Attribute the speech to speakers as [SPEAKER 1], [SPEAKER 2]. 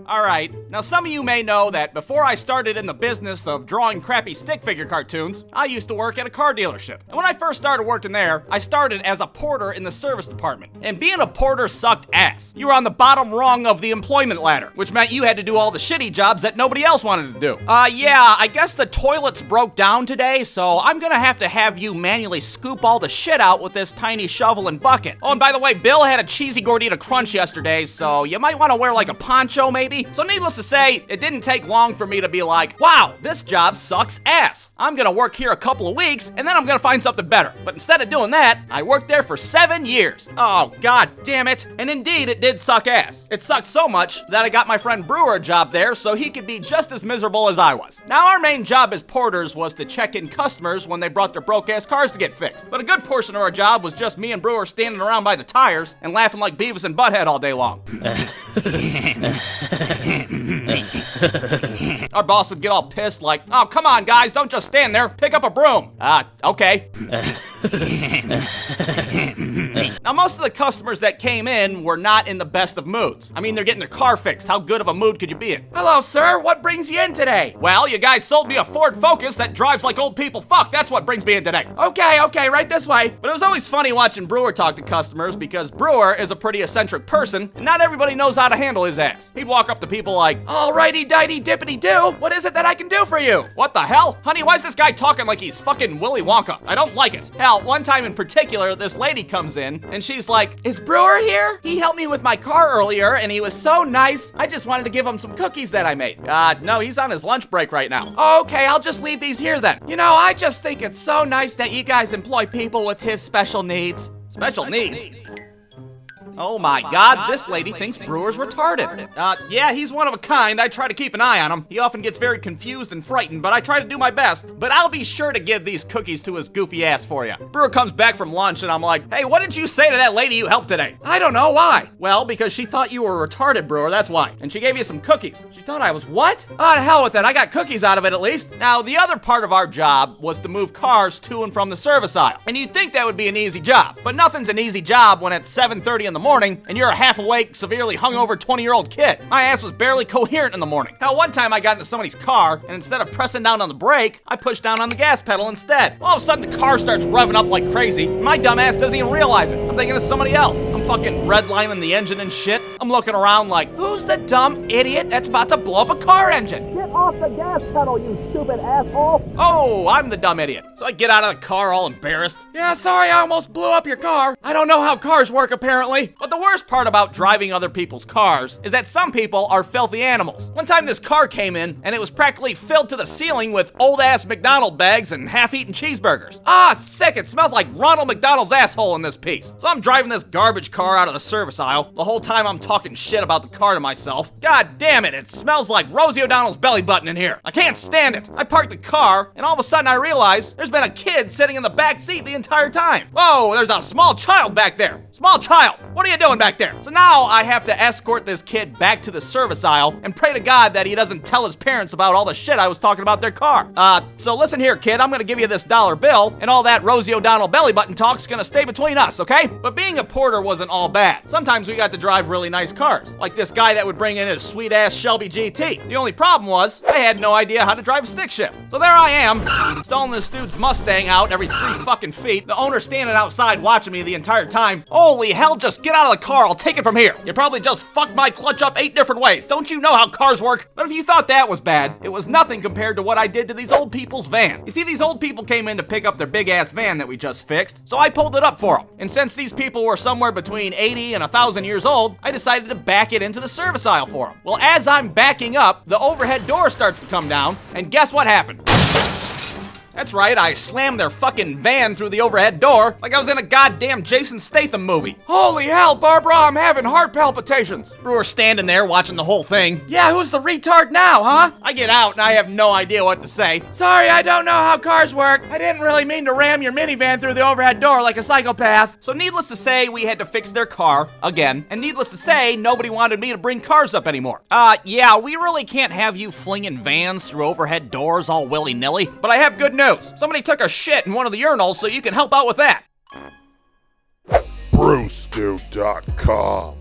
[SPEAKER 1] Alright, now some of you may know that before I started in the business of drawing crappy stick figure cartoons, I used to work at a car dealership. And when I first started working there, I started as a porter in the service department. And being a porter sucked ass. You were on the bottom rung of the employment ladder, which meant you had to do all the shitty jobs that nobody else wanted to do. Yeah, I guess the toilets broke down today, so I'm gonna have you manually scoop all the shit out with this tiny shovel and bucket. Oh, and by the way, Bill had a cheesy gordita crunch yesterday, so you might want to wear like a poncho maybe. So needless to say, it didn't take long for me to be like, wow, this job sucks ass. I'm gonna work here a couple of weeks, and then I'm gonna find something better. But instead of doing that, I worked there for 7 years. Oh, god damn it. And indeed, it did suck ass. It sucked so much that I got my friend Brewer a job there so he could be just as miserable as I was. Now, our main job as porters was to check in customers when they brought their broke-ass cars to get fixed. But a good portion of our job was just me and Brewer standing around by the tires and laughing like Beavis and Butthead all day long. Our boss would get all pissed like, oh, come on guys, don't just stand there, pick up a broom. Okay. Now, most of the customers that came in were not in the best of moods. I mean, they're getting their car fixed. How good of a mood could you be in? Hello, sir. What brings you in today? Well, you guys sold me a Ford Focus that drives like old people fuck. That's what brings me in today. Okay, right this way. But it was always funny watching Brewer talk to customers because Brewer is a pretty eccentric person, and not everybody knows how to handle his ass. He'd walk up to people like, alrighty, dighty, dippity do. What is it that I can do for you? What the hell? Honey, why is this guy talking like he's fucking Willy Wonka? I don't like it. Hell, one time in particular, this lady comes in, and she's like, is Brewer here? He helped me with my car earlier, and he was so nice. I just wanted to give him some cookies that I made. No, he's on his lunch break right now. Okay, I'll just leave these here then. You know, I just think it's so nice that you guys employ people with his special needs. Special needs? Oh my god, this lady thinks Brewer's retarded. Yeah, he's one of a kind. I try to keep an eye on him. He often gets very confused and frightened, but I try to do my best. But I'll be sure to give these cookies to his goofy ass for you. Brewer comes back from lunch and I'm like, hey, what did you say to that lady you helped today? I don't know, why? Well, because she thought you were retarded, Brewer, that's why. And she gave you some cookies. She thought I was what? Oh, to hell with it, I got cookies out of it at least. Now, the other part of our job was to move cars to and from the service aisle. And you'd think that would be an easy job, but nothing's an easy job when it's 7:30 in the morning and you're a half-awake, severely hungover 20-year-old kid. My ass was barely coherent in the morning. Hell, one time I got into somebody's car, and instead of pressing down on the brake, I pushed down on the gas pedal instead. All of a sudden, the car starts revving up like crazy. My dumb ass doesn't even realize it. I'm thinking it's somebody else. I'm fucking redlining the engine and shit. I'm looking around like, who's the dumb idiot that's about to blow up a car engine?
[SPEAKER 2] Get off the gas pedal, you stupid asshole!
[SPEAKER 1] Oh, I'm the dumb idiot. So I get out of the car all embarrassed. Yeah, sorry, I almost blew up your car. I don't know how cars work, apparently. But the worst part about driving other people's cars is that some people are filthy animals. One time this car came in and it was practically filled to the ceiling with old ass McDonald bags and half-eaten cheeseburgers. Sick, it smells like Ronald McDonald's asshole in this piece. So I'm driving this garbage car out of the service aisle. The whole time I'm talking shit about the car to myself. God damn it, it smells like Rosie O'Donnell's belly button in here. I can't stand it. I parked the car and all of a sudden I realize there's been a kid sitting in the back seat the entire time. Whoa, there's a small child back there. Small child, what are you doing back there? So now I have to escort this kid back to the service aisle and pray to God that he doesn't tell his parents about all the shit I was talking about their car. So listen here, kid, I'm gonna give you this $1 bill, and all that Rosie O'Donnell belly button talk's gonna stay between us, okay? But being a porter wasn't all bad. Sometimes we got to drive really nice cars, like this guy that would bring in his sweet-ass Shelby GT. The only problem was, I had no idea how to drive a stick shift. So there I am, stalling this dude's Mustang out every 3 fucking feet, the owner standing outside watching me the entire time. Holy hell, just get out of the car, I'll take it from here. You probably just fucked my clutch up 8 different ways. Don't you know how cars work? But if you thought that was bad, it was nothing compared to what I did to these old people's van. You see, these old people came in to pick up their big-ass van that we just fixed, so I pulled it up for them. And since these people were somewhere between 80 and 1,000 years old, I decided to back it into the service aisle for them. Well, as I'm backing up, the overhead door starts to come down, and guess what happened? That's right, I slammed their fucking van through the overhead door like I was in a goddamn Jason Statham movie. Holy hell, Barbara, I'm having heart palpitations. Brewer's standing there watching the whole thing. Yeah, who's the retard now, huh? I get out and I have no idea what to say. Sorry, I don't know how cars work. I didn't really mean to ram your minivan through the overhead door like a psychopath. So needless to say, we had to fix their car, again. And needless to say, nobody wanted me to bring cars up anymore. Yeah, we really can't have you flinging vans through overhead doors all willy-nilly. But I have good news. Somebody took a shit in one of the urinals, so you can help out with that.
[SPEAKER 3] Brewstew.com